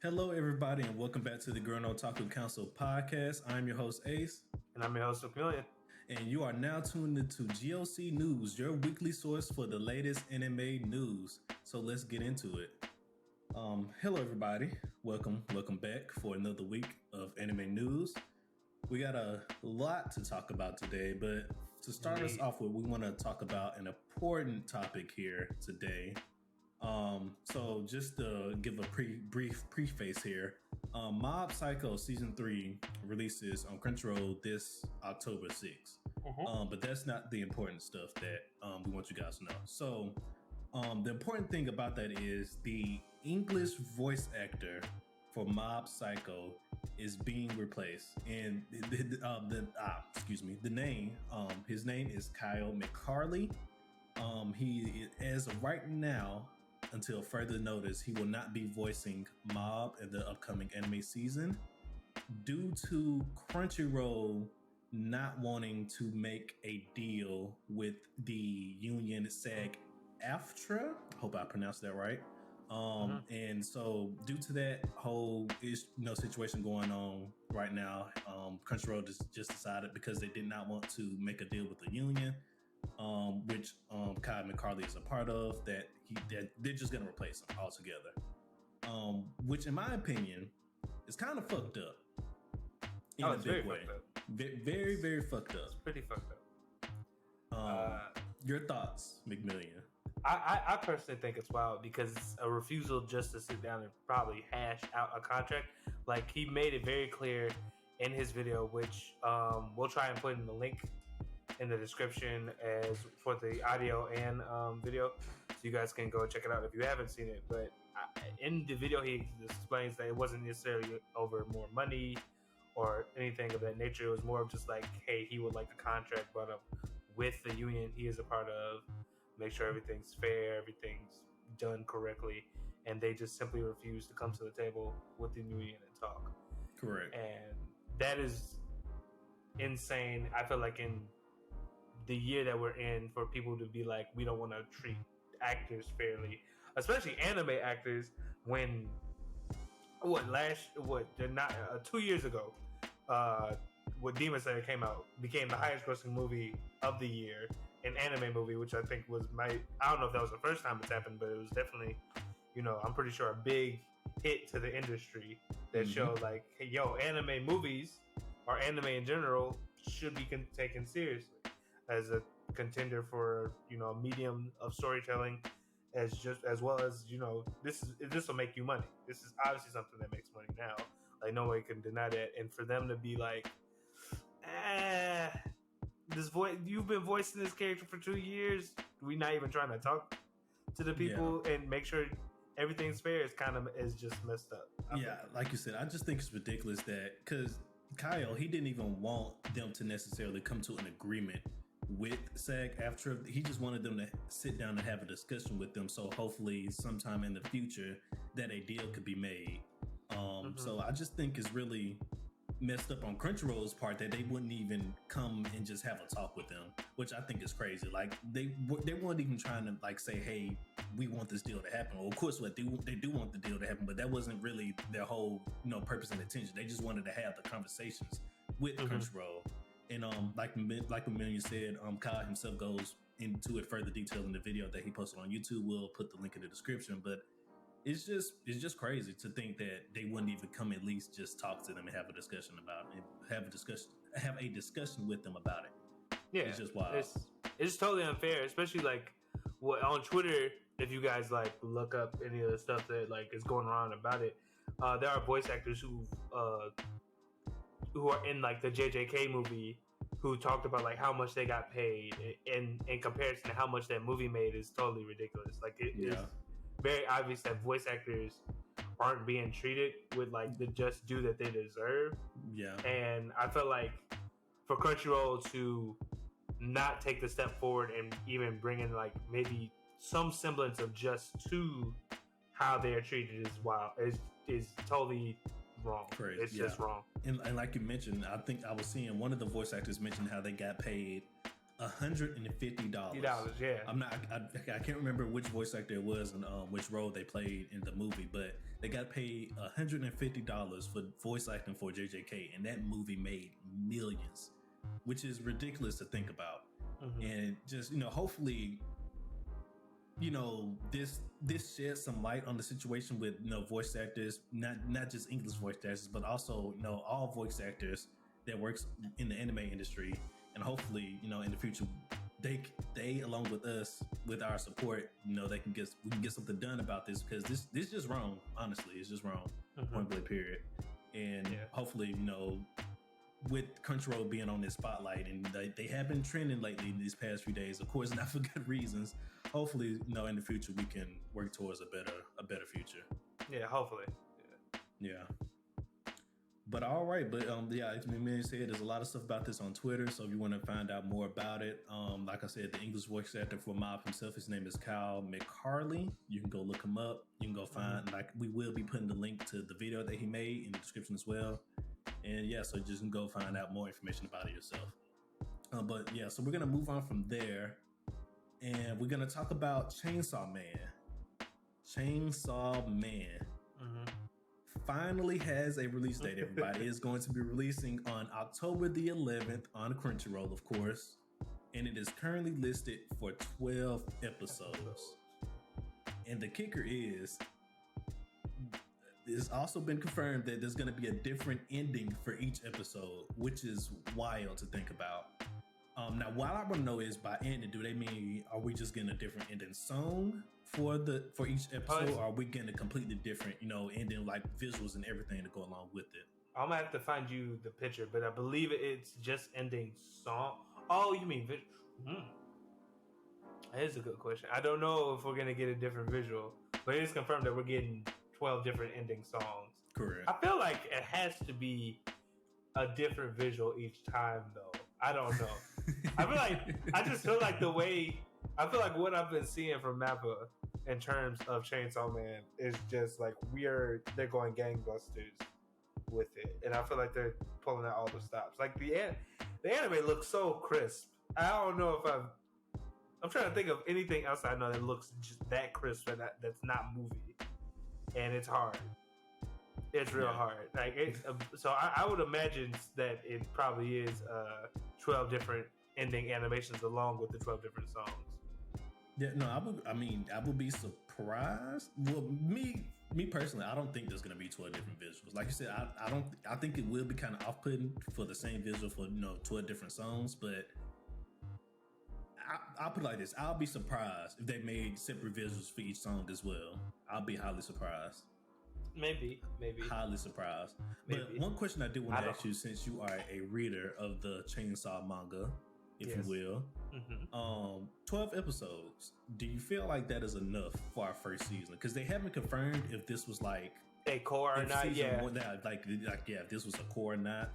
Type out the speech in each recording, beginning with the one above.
Hello, everybody, and welcome back to the Gurren Otaku Council podcast. I'm your host, Ace. And I'm your host, McMillian. And you are now tuned into GOC News, your weekly source for the latest anime news. So let's get into it. Hello, everybody. Welcome back for another week of anime news. We got a lot to talk about today, but to start us off with, we want to talk about an important topic here today. So just to give a brief preface here, Mob Psycho Season 3 releases on Crunchyroll this October 6th. But that's not the important stuff that we want you guys to know. So the important thing about that is the English voice actor for Mob Psycho is being replaced. And the name, his name is Kyle McCarley. He, as of right now, until further notice, he will not be voicing Mob in the upcoming anime season due to Crunchyroll not wanting to make a deal with the union SAG-AFTRA. I hope I pronounced that right. And so due to that whole situation going on right now, Crunchyroll just decided, because they did not want to make a deal with the union, which Kyle McCarley is a part of, that they're just going to replace him altogether. Which, in my opinion, is kind of fucked up. In a big way. Very, very fucked up. It's pretty fucked up. Your thoughts, McMillian? I personally think it's wild because it's a refusal just to sit down and probably hash out a contract. Like, he made it very clear in his video, which we'll try and put in the link in the description as for the audio and video, so you guys can go check it out if you haven't seen it. But in the video, he explains that it wasn't necessarily over more money or anything of that nature. It was more of just like, hey, he would like a contract brought up with the union he is a part of, make sure everything's fair, everything's done correctly, and they just simply refuse to come to the table with the union and talk. Correct. And that is insane. I feel like in the year that we're in, for people to be like, we don't want to treat actors fairly, especially anime actors, when 2 years ago, what Demon Slayer came out, became the highest grossing movie of the year, an anime movie, which I think was I don't know if that was the first time it's happened, but it was definitely, I'm pretty sure a big hit to the industry that showed like, hey, anime movies or anime in general should be taken seriously as a contender for, a medium of storytelling, as well as, this will make you money. This is obviously something that makes money now. Like, no one can deny that. And for them to be like, you've been voicing this character for 2 years, we're not even trying to talk to the people and make sure everything's fair, is just messed up. Like you said, I just think it's ridiculous that, because Kyle, he didn't even want them to necessarily come to an agreement with SAG-AFTRA. He just wanted them to sit down and have a discussion with them, so hopefully sometime in the future that a deal could be made. So I just think it's really messed up on Crunchyroll's part that they wouldn't even come and just have a talk with them, which I think is crazy. Like, they weren't even trying to like say, hey, we want this deal to happen. Well, of course, they do want the deal to happen, but that wasn't really their whole purpose and intention. They just wanted to have the conversations with Crunchyroll. And like Amelia said, Kyle himself goes into it further detail in the video that he posted on YouTube. We'll put the link in the description, but it's just crazy to think that they wouldn't even come at least just talk to them and have a discussion about it, have a discussion with them about it. Yeah, it's just wild. It's totally unfair, especially like on Twitter. If you guys like look up any of the stuff that like is going around about it, there are voice actors who are in like the JJK movie who talked about like how much they got paid in comparison to how much that movie made is totally ridiculous. Like it is very obvious that voice actors aren't being treated with like the just due that they deserve. Yeah. And I feel like for Crunchyroll to not take the step forward and even bring in like maybe some semblance of just to how they are treated is wild. Is totally wrong. Crazy. It's just wrong. And like you mentioned, I think I was seeing one of the voice actors mention how they got paid $150. Yeah. I can't remember which voice actor it was and which role they played in the movie, but they got paid $150 for voice acting for JJK, and that movie made millions, which is ridiculous to think about. And just, hopefully, this sheds some light on the situation with voice actors, not just English voice actors, but also all voice actors that works in the anime industry. And hopefully, in the future, they along with us, with our support, we can get something done about this, because this is just wrong. Honestly, it's just wrong. Point blank, period. And hopefully, with Crunchyroll being on this spotlight, and they have been trending lately these past few days, of course, not for good reasons. Hopefully, in the future we can work towards a better future. Yeah, hopefully. Yeah. But all right, but as McMillian said, there's a lot of stuff about this on Twitter. So if you want to find out more about it, like I said, the English voice actor for Mob himself, his name is Kyle McCarley. You can go look him up. You can go find, we will be putting the link to the video that he made in the description as well. And so just can go find out more information about it yourself. So we're gonna move on from there, and we're gonna talk about Chainsaw Man. Chainsaw Man finally has a release date, everybody. It's going to be releasing on October the 11th on Crunchyroll, of course, and it is currently listed for 12 episodes. And the kicker is, it's also been confirmed that there's going to be a different ending for each episode, which is wild to think about. Now, what I want to know is, by ending, do they mean, are we just getting a different ending song for each episode, or are we getting a completely different, ending, like visuals and everything to go along with it? I'm gonna have to find you the picture, but I believe it's just ending song. Oh, you mean visual? That is a good question. I don't know if we're gonna get a different visual, but it is confirmed that we're getting 12 different ending songs. Correct. I feel like it has to be a different visual each time, though. I don't know. I just feel like what I've been seeing from Mappa in terms of Chainsaw Man is just like they're going gangbusters with it, and I feel like they're pulling out all the stops. Like the anime looks so crisp. I don't know if I'm trying to think of anything else I know that looks just that crisp and that's not movie, and it's hard. It's real hard. Like so I would imagine that it probably is 12 different ending animations along with the 12 different songs. Yeah, no, I would be surprised. Well, me personally, I don't think there's gonna be 12 different visuals. Like you said, I think it will be kind of off-putting for the same visual for 12 different songs, but I'll put it like this: I'll be surprised if they made separate visuals for each song as well. I'll be highly surprised. Maybe. Highly surprised. Maybe. But one question I do want to ask you, since you are a reader of the Chainsaw manga, if you will, 12 episodes, do you feel like that is enough for our first season? Because they haven't confirmed if this was like a core or not. If this was a core or not.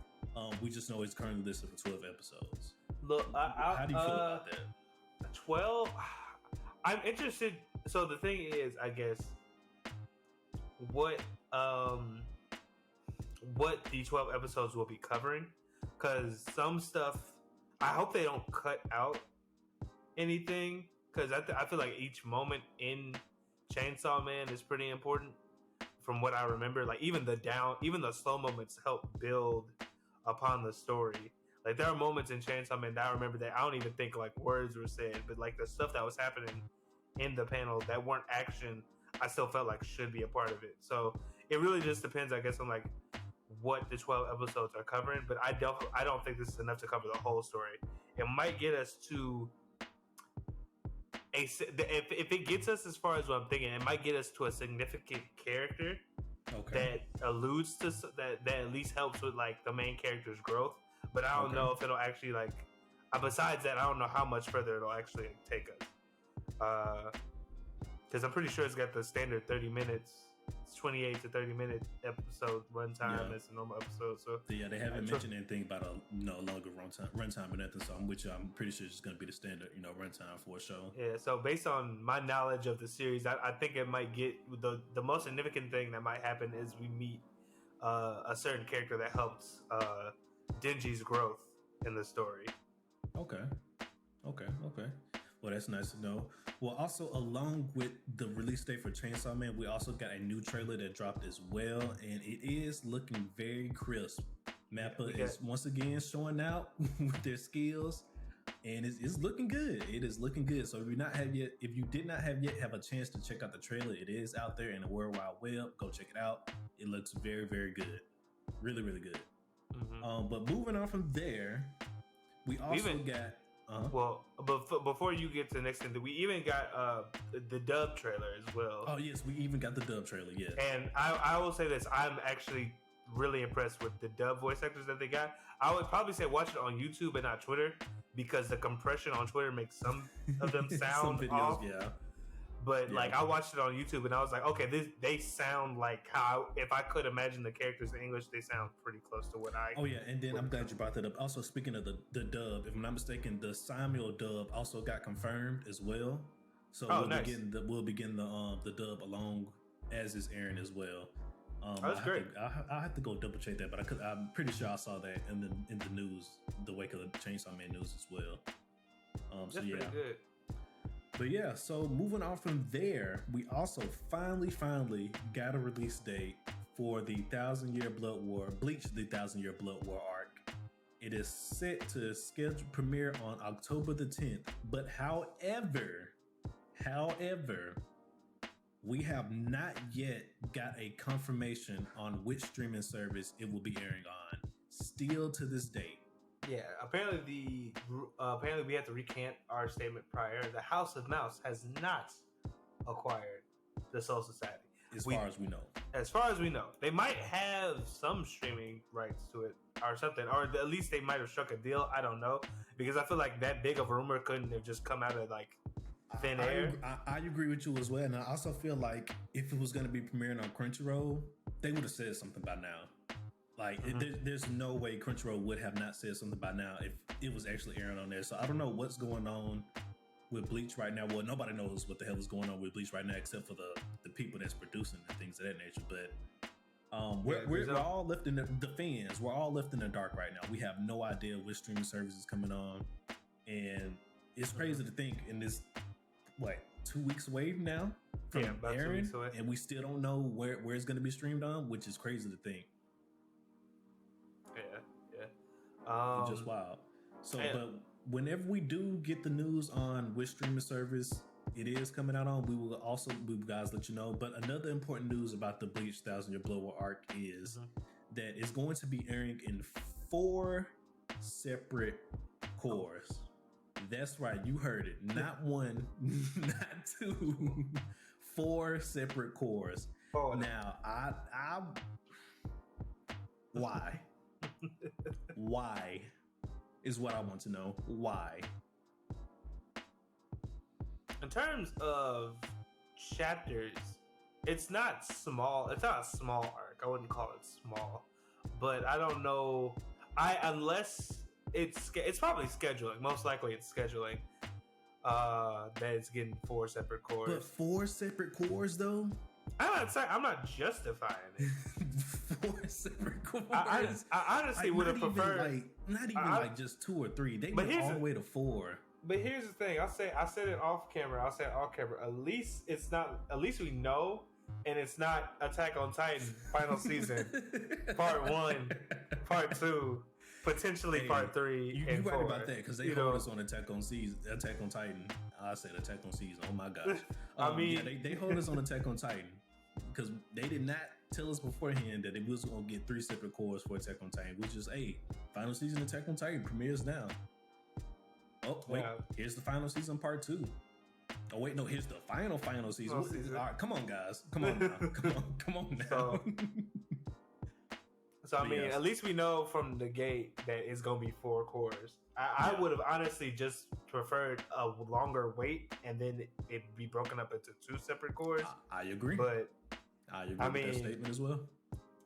We just know it's currently listed for 12 episodes. Look, how do you feel about that? 12. I'm interested. So the thing is, I guess, what the 12 episodes will be covering, because some stuff, I hope they don't cut out anything, because I feel like each moment in Chainsaw Man is pretty important from what I remember. Like even the slow moments help build upon the story. Like there are moments in Chainsaw Man that I remember that I don't even think like words were said, but like the stuff that was happening in the panel that weren't action, I still felt like should be a part of it. So it really just depends, I guess, on like what the 12 episodes are covering. But I don't think this is enough to cover the whole story. It might get us to if it gets us as far as what I'm thinking, it might get us to a significant character that alludes to that at least helps with like the main character's growth. But I don't know if it'll actually like. Besides that, I don't know how much further it'll actually take us. Because I'm pretty sure it's got the standard 30 minutes, it's 28 to 30 minute episode runtime as a normal episode. So yeah, they haven't mentioned anything about a longer runtime or nothing. So I'm pretty sure it's just gonna be the standard runtime for a show. Yeah. So based on my knowledge of the series, I think it might get the most significant thing that might happen is we meet a certain character that helps Denji's growth in the story. Okay. Well, that's nice to know. Well, also along with the release date for Chainsaw Man, we also got a new trailer that dropped as well, and it is looking very crisp. Mappa is once again showing out with their skills, and it's looking good. It is looking good. So if you did not have yet have a chance to check out the trailer, it is out there in the World Wide Web. Go check it out. It looks very, very good. Really, really good. Mm-hmm. But moving on from there, we also got. Well, but before you get to the next thing, we even got the dub trailer as well. Oh yes, we even got the dub trailer. Yes, and I will say this: I'm actually really impressed with the dub voice actors that they got. I would probably say watch it on YouTube and not Twitter because the compression on Twitter makes some of them sound some videos, off. Yeah. But like I watched it on YouTube and I was like, okay, they sound like how if I could imagine the characters in English, they sound pretty close to what I. Oh yeah, and then I'm glad you brought that up. Also, speaking of the dub, if I'm not mistaken, the Samuel dub also got confirmed as well. So we'll begin the dub along as is Aaron as well. That's great. I have to go double check that, but I'm pretty sure I saw that in the news, the wake of the Chainsaw Man news as well. That's pretty good. But yeah, so moving on from there, we also finally got a release date for the 1,000-Year Blood War, Bleach, the 1,000-Year Blood War arc. It is set to schedule premiere on October the 10th. But however, we have not yet got a confirmation on which streaming service it will be airing on. Still to this date. Yeah, apparently we have to recant our statement prior. The House of Mouse has not acquired the Soul Society. As far as we know. As far as we know. They might have some streaming rights to it or something. Or at least they might have struck a deal. I don't know. Because I feel like that big of a rumor couldn't have just come out of like thin air. I agree with you as well. And I also feel like if it was going to be premiering on Crunchyroll, they would have said something by now. Like, there's no way Crunchyroll would have not said something by now if it was actually airing on there. So I don't know what's going on with Bleach right now. Well, nobody knows what the hell is going on with Bleach right now except for the people that's producing and things of that nature. But we're all left in the fans. We're all left in the dark right now. We have no idea which streaming service is coming on. And it's crazy to think in this, 2 weeks away now from about airing, 2 weeks away. and we still don't know where it's going to be streamed on, which is crazy to think. Yeah. Just wild. So, but whenever we do get the news on which streaming service it is coming out on, we will guys let you know. But another important news about the Bleach 1,000-Year Blood War arc is that it's going to be airing in 4 separate cores. That's right, you heard it. Not 1, not 2, 4 separate cores. Oh, now, I why? Why is what I want to know. Why? In terms of chapters, it's not small. It's not a small arc. I wouldn't call it small, but I don't know. Unless it's probably scheduling. Most likely, it's scheduling. That it's getting 4 separate cores. But 4 separate cores, though. I'm not justifying it. 4 separate cores. I honestly would have preferred not even just 2 or 3. They went all the way to 4. But here's the thing. I said it off camera. I'll say it off camera. At least it's not. At least we know, and it's not Attack on Titan final season, part 1, part 2, potentially part 3. You're right about that because they hold us on Attack on Titan. I said Attack on Season. Oh my gosh. They hold us on Attack on Titan because they did not tell us beforehand that it was going to get 3 separate cores for Attack on Titan, which is final season Attack on Titan premieres now. Oh wait, here's the final season part 2. Oh wait, no, here's the final season. All right, come on guys, come on now, come on now. So I mean, at least we know from the gate that it's gonna be 4 cores. I would have honestly just preferred a longer wait and then it be broken up into 2 separate cores. I agree. But I agree with that statement as well.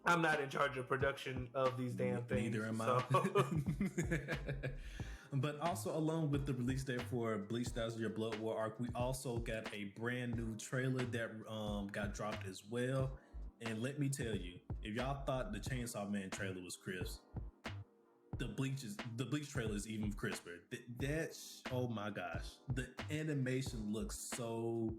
I'm not in charge of production of these damn things. Neither am I. But also, along with the release date for Bleach 1,000-Year Blood War arc, we also got a brand new trailer that got dropped as well. And let me tell you, if y'all thought the Chainsaw Man trailer was crisp, the Bleach trailer is even crisper. Oh my gosh, the animation looks so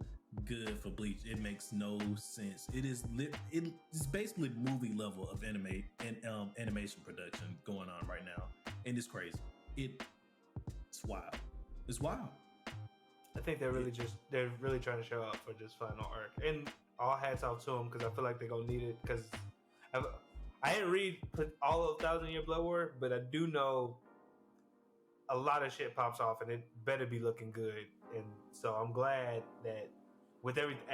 good for Bleach. It makes no sense. It's basically movie level of animation production going on right now, and it's crazy. It's wild. It's wild. I think they're really trying to show up for this final arc, and all hats off to them because I feel like they're gonna need it. Because I didn't put all of 1,000 Year Blood War, but I do know a lot of shit pops off, and it better be looking good. And so I'm glad that with everything,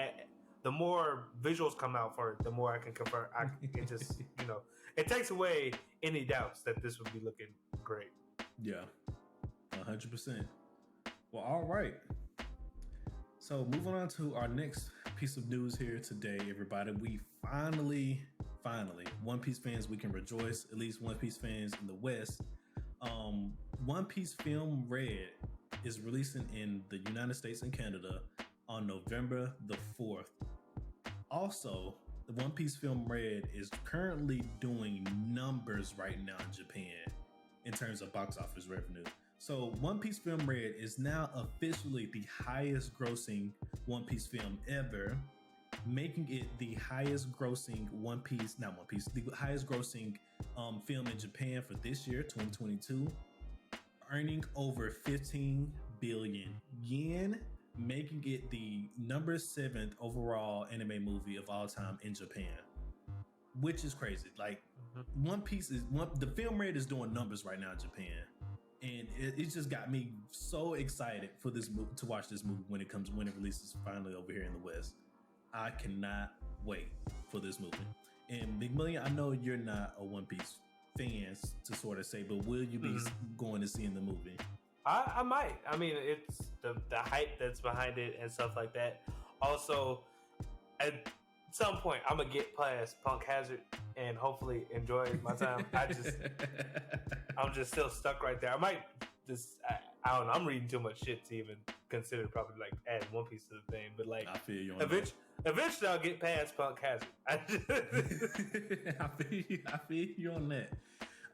the more visuals come out for it, the more I can confirm. I can just it takes away any doubts that this would be looking great. Yeah, 100%. Well, all right. So moving on to our next piece of news here today, everybody. We finally, One Piece fans, we can rejoice. At least One Piece fans in the West. One Piece Film Red is releasing in the United States and Canada on November the 4th. Also, the One Piece Film Red is currently doing numbers right now in Japan in terms of box office revenue. So One Piece Film Red is now officially the highest grossing One Piece film ever, making it the highest grossing the highest grossing film in Japan for this year, 2022, earning over 15 billion yen, making it the number 7th overall anime movie of all time in Japan, which is crazy. Like, One Piece the Film Red is doing numbers right now in Japan. And it just got me so excited for this movie, to watch this movie when it releases finally over here in the West. I cannot wait for this movie. And McMillian, I know you're not a One Piece fan to sort of say, but will you be going to see in the movie? I might. I mean, it's the hype that's behind it and stuff like that. Also, at some point, I'm gonna get past Punk Hazard and hopefully enjoy my time. I'm just still stuck right there. I might I don't know. I'm reading too much shit to even consider probably like add One Piece to the thing. But like, I feel you on eventually I'll get past Punk Hazard. I feel you on that.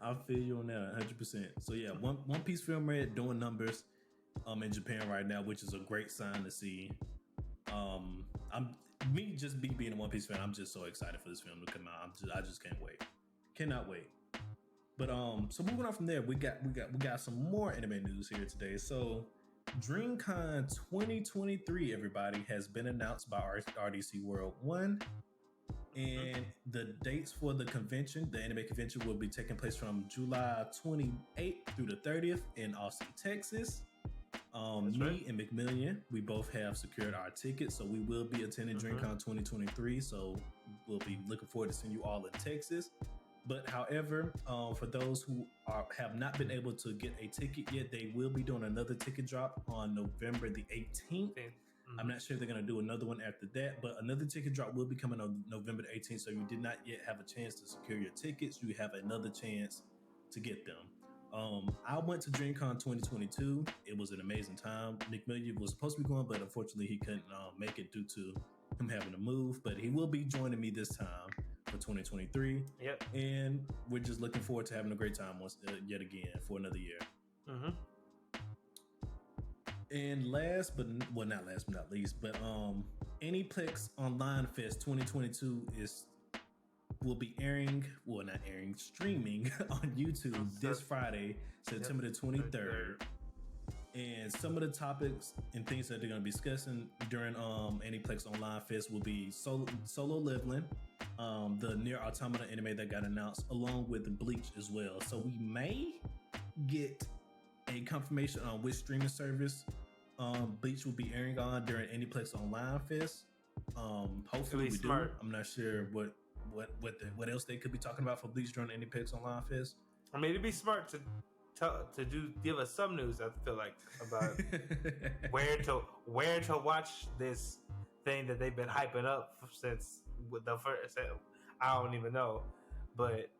I feel you on that 100%. So yeah, One Piece Film Red doing numbers in Japan right now, which is a great sign to see. Being a One Piece fan, I'm just so excited for this film to come out. I just can't wait. Cannot wait. But so moving on from there, we got some more anime news here today. So Dreamcon 2023, everybody, has been announced by RDC World 1. And the dates for the convention, the anime convention, will be taking place from July 28th through the 30th in Austin, Texas. Me and McMillian, we both have secured our tickets, so we will be attending Dreamcon 2023. So we'll be looking forward to seeing you all in Texas. But however, for those who have not been able to get a ticket yet, they will be doing another ticket drop on November the 18th. I'm not sure they're going to do another one after that, but another ticket drop will be coming on November the 18th. So if you did not yet have a chance to secure your tickets, you have another chance to get them. I went to Dreamcon 2022. It was an amazing time. McMillian was supposed to be going, but unfortunately he couldn't make it due to him having to move. But he will be joining me this time for 2023. Yep. And we're just looking forward to having a great time yet again for another year. And not least, but Aniplex Online Fest 2022 will be streaming on YouTube this Friday, September the 23rd. And some of the topics and things that they're going to be discussing during Aniplex Online Fest will be solo leveling, the Nier Automata anime that got announced, along with Bleach as well. So we may get a confirmation on which streaming service Bleach will be airing on during Aniplex Online Fest. Hopefully we do. I'm not sure what else they could be talking about for Bleach during Aniplex Online Fest. I mean, it'd be smart to give us some news. I feel like about where to watch this thing that they've been hyping up since with the first. I don't even know, but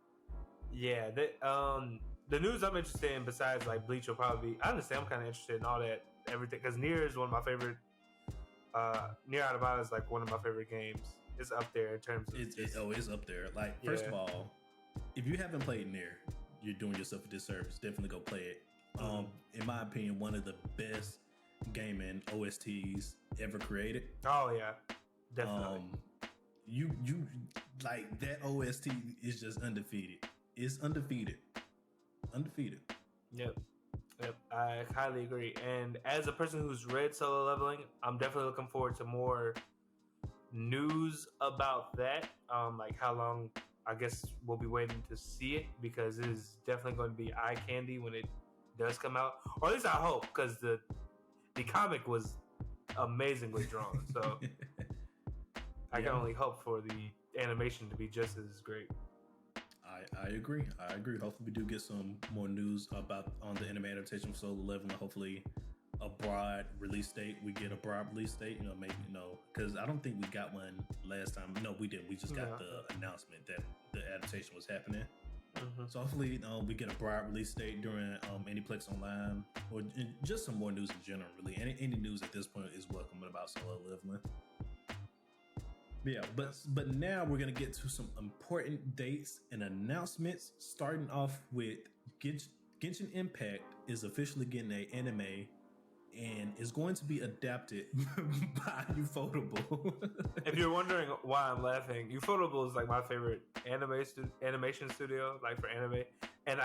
yeah, the news I'm interested in besides like Bleach will probably be. Honestly, I'm kind of interested in all that everything because Nier is one of my favorite. Nier Automata is like one of my favorite games. It's up there in terms of it's up there. Like, first of all, if you haven't played Nier, you're doing yourself a disservice. Definitely go play it. In my opinion, one of the best gaming OSTs ever created. Oh yeah, definitely. You like that OST is just undefeated. It's undefeated. Yep, I highly agree. And as a person who's read Solo Leveling, I'm definitely looking forward to more news about that. Like how long I guess we'll be waiting to see it, because it is definitely going to be eye candy when it does come out, or at least I hope, because the comic was amazingly drawn. So I can only hope for the animation to be just as great. I agree. Hopefully we do get some more news about on the anime adaptation of Solo Leveling. Hopefully a broad release date. We get a broad release date, maybe, because I don't think we got one last time. No, we didn't. We just got the announcement that the adaptation was happening. So hopefully we get a broad release date during Aniplex Online, or just some more news in general, really. Any news at this point is welcome about Solo Leveling. Yeah, but now we're going to get to some important dates and announcements, starting off with Genshin Impact is officially getting an anime and is going to be adapted by Ufotable. If you're wondering why I'm laughing, Ufotable is like my favorite animation studio, like for anime. And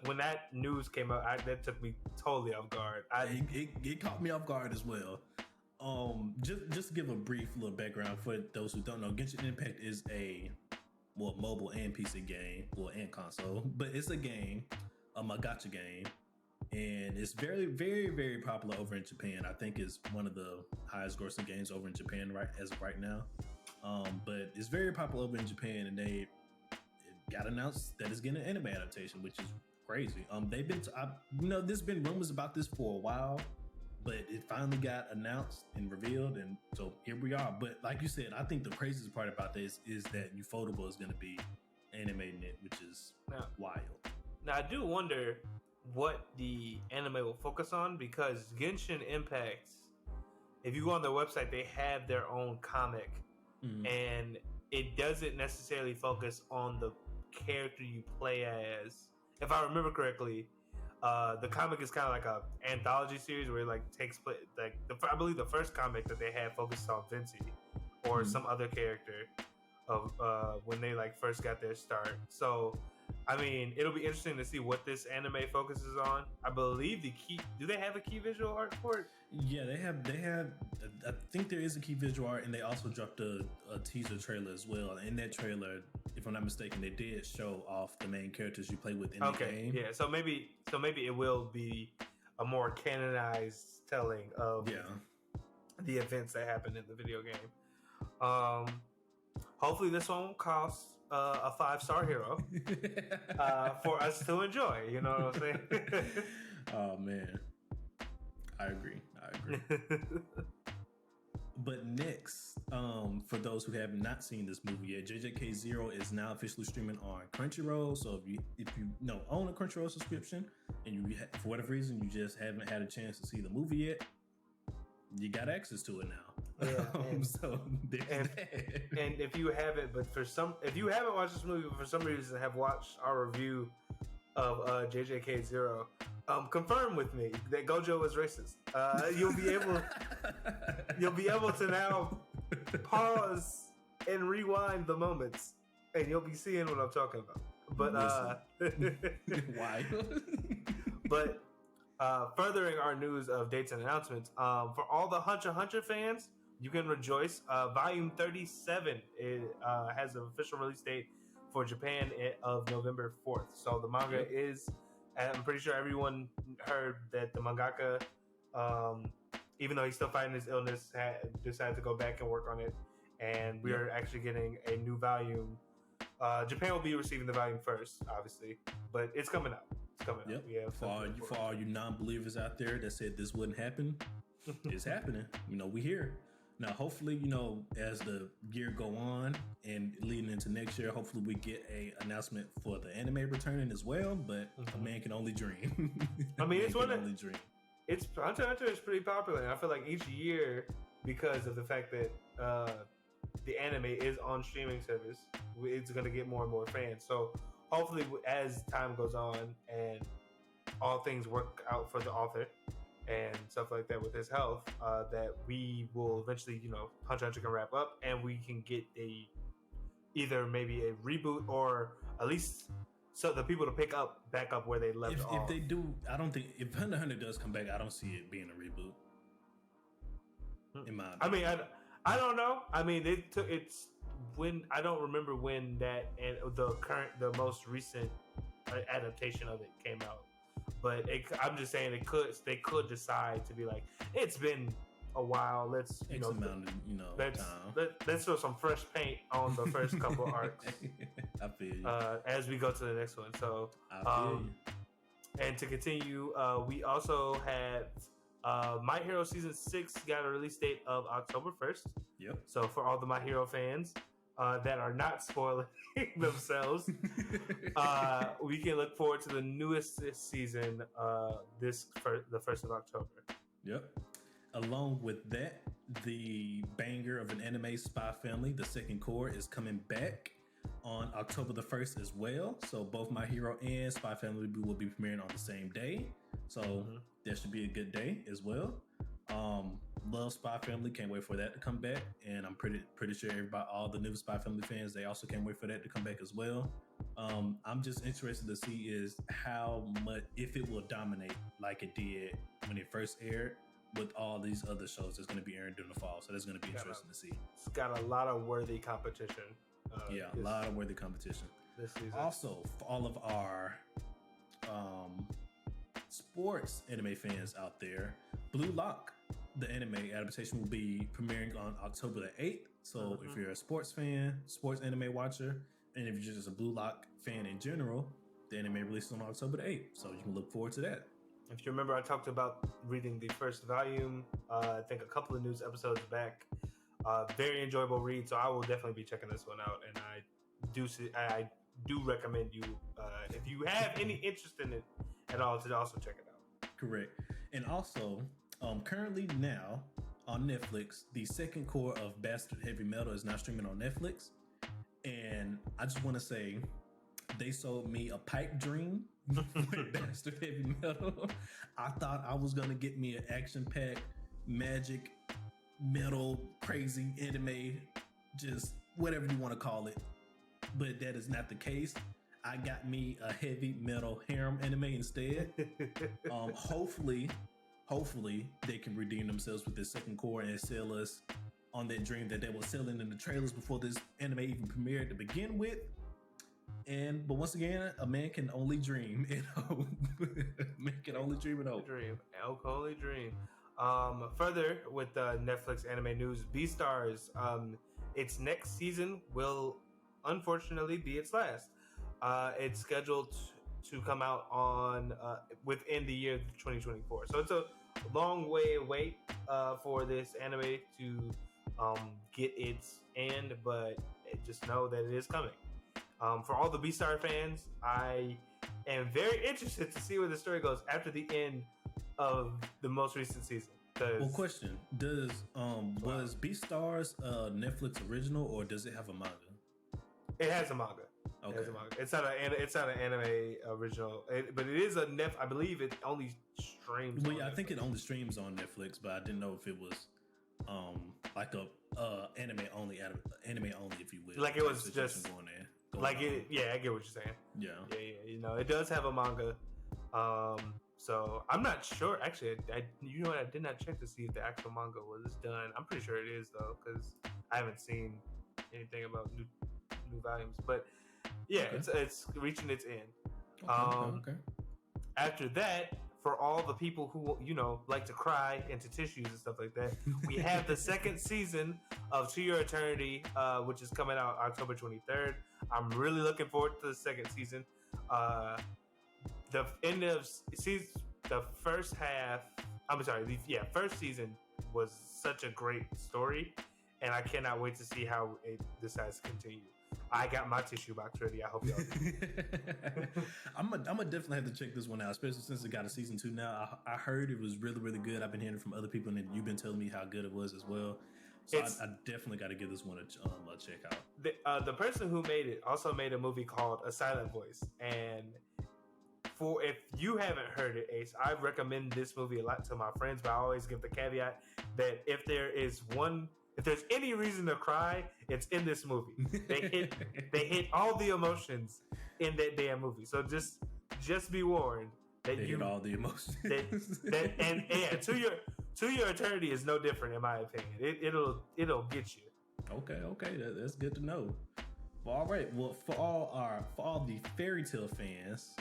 when that news came out, that took me totally off guard. It caught me off guard as well. Just to give a brief little background for those who don't know, Genshin Impact is a mobile and PC game, and console, but it's a game, a gacha game, and it's very, very, very popular over in Japan. I think it's one of the highest grossing games over in Japan as of right now. But it's very popular over in Japan, and it got announced that it's getting an anime adaptation, which is crazy. There's been rumors about this for a while, but it finally got announced and revealed, and so here we are. But like you said, I think the craziest part about this is that Ufotable is going to be animating it, which is wild. Now, I do wonder what the anime will focus on, because Genshin Impact, if you go on their website, they have their own comic, and it doesn't necessarily focus on the character you play as. If I remember correctly, the comic is kind of like a anthology series where it takes place. I believe the first comic that they had focused on Vinci or some other character of when they first got their start. So, I mean, it'll be interesting to see what this anime focuses on. I believe do they have a key visual art for it? Yeah, they have. I think there is a key visual art, and they also dropped a teaser trailer as well. In that trailer, if I'm not mistaken, they did show off the main characters you play with in the game. Yeah, so maybe it will be a more canonized telling of the events that happened in the video game. Hopefully this one will cost a 5-star hero for us to enjoy. You know what I'm saying? Oh man, I agree. But next, for those who have not seen this movie yet, JJK Zero is now officially streaming on Crunchyroll. So if you own a Crunchyroll subscription and you for whatever reason you just haven't had a chance to see the movie yet, you got access to it now. Yeah, and if you haven't, if you haven't watched this movie, but for some reason have watched our review of JJK Zero, confirm with me that Gojo is racist. You'll be able to now pause and rewind the moments, and you'll be seeing what I'm talking about. But why? But furthering our news of dates and announcements, for all the Hunter x Hunter fans, you can rejoice. Volume 37 has an official release date for Japan of November 4th. So the manga is, I'm pretty sure everyone heard that the mangaka, even though he's still fighting his illness, decided to go back and work on it. And we are actually getting a new volume. Japan will be receiving the volume first, obviously, but it's coming out. Yep. For all you non-believers out there that said this wouldn't happen, it's happening. We here. Now, hopefully, as the year go on and leading into next year, hopefully we get a announcement for the anime returning as well. But a man can only dream. I mean, Hunter x Hunter is pretty popular, and I feel like each year, because of the fact that the anime is on streaming service, it's going to get more and more fans. So hopefully, as time goes on and all things work out for the author and stuff like that with his health, that we will eventually, Hunter x Hunter can wrap up and we can get either maybe a reboot or at least so the people to back up where they left off. If they do, I don't think if Hunter x Hunter does come back, I don't see it being a reboot. In my opinion. I mean, I don't know. I mean, it's when I don't remember when that and the most recent adaptation of it came out. But I'm just saying they could decide to be like, it's been a while. Let's time. Let's throw some fresh paint on the first couple arcs. I feel you. As we go to the next one. So and to continue, we also had My Hero Season 6 got a release date of October 1st. Yep. So for all the My Hero fans that are not spoiling themselves, we can look forward to the newest season the 1st of October. Yep. Along with that, the banger of an anime, Spy Family, the second core, is coming back on October the 1st as well. So both My Hero and Spy Family will be premiering on the same day. So that should be a good day as well. Love Spy Family, can't wait for that to come back. And I'm pretty sure all the new Spy Family fans, they also can't wait for that to come back as well. I'm just interested to see is how much, if it will dominate like it did when it first aired, with all these other shows that's going to be airing during the fall. So that's going to be interesting to see. It's got a lot of worthy competition. A lot of worthy competition. This season. Also, for all of our sports anime fans out there, Blue Lock, the anime adaptation, will be premiering on October the 8th. So if you're a sports fan, sports anime watcher, and if you're just a Blue Lock fan in general, the anime releases on October the 8th. So you can look forward to that. If you remember, I talked about reading the first volume, I think a couple of news episodes back. Very enjoyable read, so I will definitely be checking this one out. And I do recommend you, if you have any interest in it at all, to also check it out. Correct. And also, currently now on Netflix, the second core of Bastard Heavy Metal is now streaming on Netflix. And I just want to say, they sold me a pipe dream with Bastard Heavy Metal. I thought I was going to get me an action-packed, magic, metal, crazy anime, just whatever you want to call it. But that is not the case. I got me a heavy metal harem anime instead. Hopefully they can redeem themselves with this second core and sell us on that dream that they were selling in the trailers before this anime even premiered to begin with. But once again, a man can only dream and hope. Man can only dream and hope. Only dream. Further with Netflix anime news, Beastars, its next season will unfortunately be its last. It's scheduled to come out on within the year 2024. So it's a long way away for this anime to get its end, but just know that it is coming. For all the Beastar fans, I am very interested to see where the story goes after the end of the most recent season. Well, question: was Beastars a Netflix original, or does it have a manga? It has a manga. Okay. It has a manga. It's not an anime original, but it is a I believe it only streams. Well, yeah, I think it only streams on Netflix, but I didn't know if it was like a anime only, if you will. Like it was just going there. I get what you're saying. Yeah. It does have a manga. So I'm not sure. Actually, I did not check to see if the actual manga was done. I'm pretty sure it is though, because I haven't seen anything about new volumes. But yeah, okay. It's reaching its end. Okay. After that, for all the people who like to cry into tissues and stuff like that, we have the second season of To Your Eternity, which is coming out October 23rd. I'm really looking forward to the second season. The end of season, the first half. First season was such a great story, and I cannot wait to see how it decides to continue. I got my tissue box ready. I hope y'all do. I'm gonna definitely have to check this one out, especially since it got a season 2 now. I heard it was really, really good. I've been hearing from other people, and you've been telling me how good it was as well. So I definitely got to give this one a check out. The person who made it also made a movie called A Silent Voice, and if you haven't heard it, Ace, I recommend this movie a lot to my friends, but I always give the caveat that if there's any reason to cry, it's in this movie. They hit all the emotions in that damn movie. So just be warned that they hit all the emotions. And to your eternity is no different in my opinion. It'll get you. Okay, that's good to know. Well, all right. Well, for all the fairy tale fans,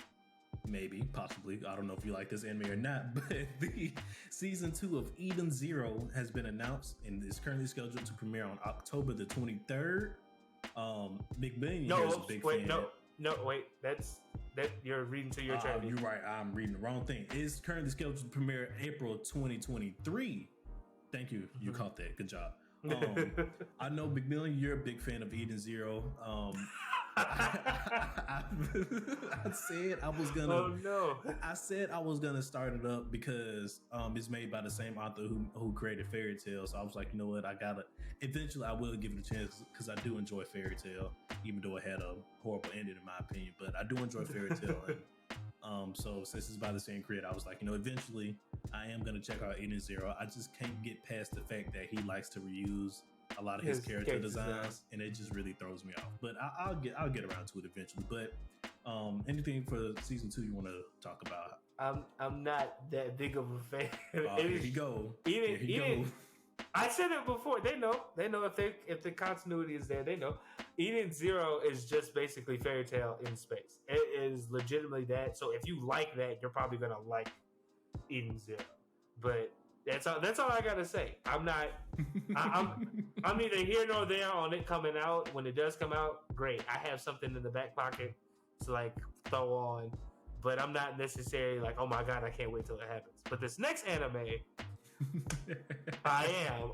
maybe, possibly, I don't know if you like this anime or not, but the season 2 of Eden Zero has been announced and is currently scheduled to premiere on October the 23rd. McMillian here is a big fan. No, wait, that you're reading to your eternity. You're right, I'm reading the wrong thing. It's currently scheduled to premiere April 2023. Thank you, you caught that. Good job. I know, McMillian, you're a big fan of Eden Zero. I said I was gonna. Oh no! I said I was gonna start it up because it's made by the same author who created Fairy Tail. So I was like, you know what? Eventually, I will give it a chance because I do enjoy Fairy Tail, even though it had a horrible ending in my opinion. But I do enjoy Fairy Tail, and so since it's by the same creator, I was like, eventually I am gonna check out Eden Zero. I just can't get past the fact that he likes to reuse a lot of his character designs, and it just really throws me off. But I'll get around to it eventually. But anything for season 2 you want to talk about? I'm not that big of a fan. Here you go. Eden, I said it before. They know if the continuity is there. They know. Eden Zero is just basically Fairy Tail in space. It is legitimately that. So if you like that, you're probably gonna like Eden Zero. But that's all I gotta say. I'm neither here nor there on it coming out. When it does come out, great. I have something in the back pocket to like throw on, but I'm not necessarily like, oh my god, I can't wait till it happens. But this next anime, I am.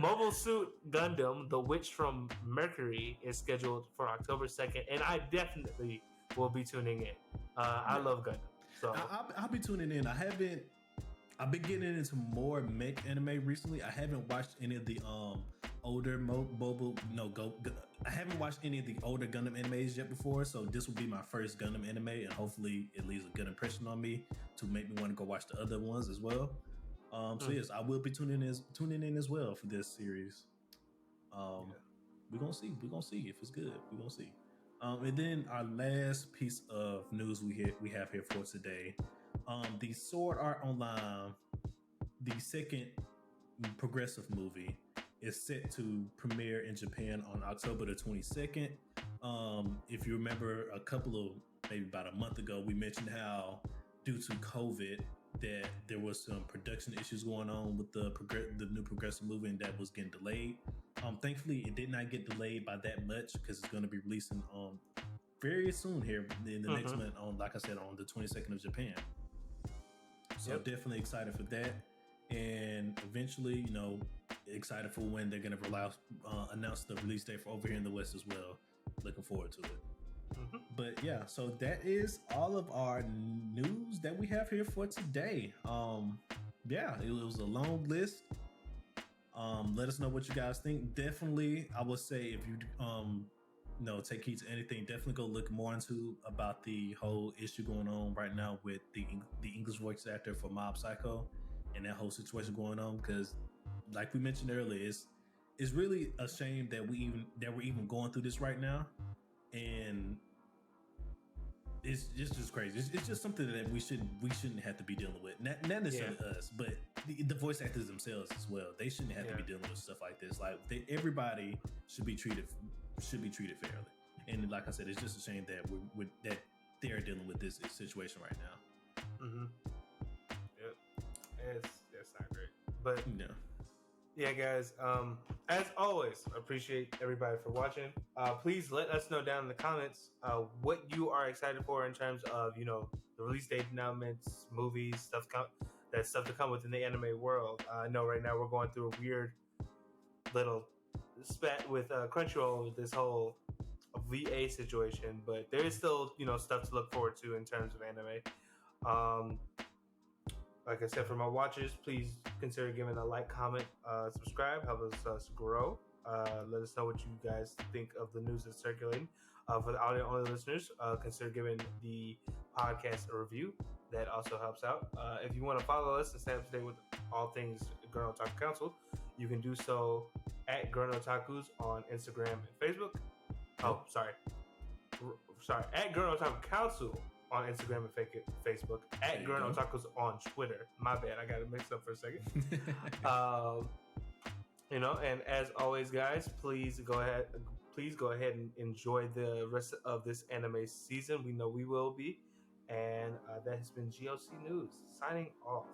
Mobile Suit Gundam: The Witch from Mercury is scheduled for October 2nd, and I definitely will be tuning in. I love Gundam, so I'll be tuning in. I've been getting into more mech anime recently. I haven't watched any of the older I haven't watched any of the older Gundam animes yet before, so this will be my first Gundam anime, and hopefully it leaves a good impression on me to make me want to go watch the other ones as well. So yes, I will be tuning in as well for this series. We're gonna see if it's good. We're gonna see. And then our last piece of news we have here for today. The Sword Art Online, the second progressive movie, is set to premiere in Japan on October the 22nd. If you remember maybe about a month ago, we mentioned how due to COVID that there was some production issues going on with the new progressive movie, and that was getting delayed. Thankfully, it did not get delayed by that much because it's going to be releasing very soon here in the next month, like I said, on the 22nd of Japan. So definitely excited for that, and eventually, excited for when they're going to announce the release date for over here in the West as well. Looking forward to it. But yeah, so that is all of our news that we have here for today. It was a long list. Let us know what you guys think. Definitely, I would say if you take heed to anything, definitely go look more into about the whole issue going on right now with the English voice actor for Mob Psycho and that whole situation going on. Because, like we mentioned earlier, it's really a shame that we're even going through this right now, and it's just crazy. It's just something that we shouldn't have to be dealing with. Not necessarily us, but the voice actors themselves as well. They shouldn't have to be dealing with stuff like this. Like everybody should be treated fairly. And like I said, it's just a shame that that they're dealing with this situation right now. Yep, it's not great, but yeah, guys. As always, appreciate everybody for watching. Please let us know down in the comments what you are excited for in terms of the release date announcements, movies, stuff to come within the anime world. I know right now we're going through a weird little spat with Crunchyroll with this whole VA situation, but there is still stuff to look forward to in terms of anime. Like I said, for my watchers, please consider giving a like, comment, subscribe, help us grow. Let us know what you guys think of the news that's circulating. For the audio-only listeners, consider giving the podcast a review. That also helps out. If you want to follow us and stay up to date with all things Gurren Otaku Council, you can do so at Gurren Otakus on Instagram and Facebook. Oh, sorry, at Gurren Otaku Council on Instagram and Facebook, at Gurren Otakus on Twitter. My bad, I got it mixed up for a second. And as always, guys, please go ahead and enjoy the rest of this anime season. We know we will be. And that has been GOC News, signing off.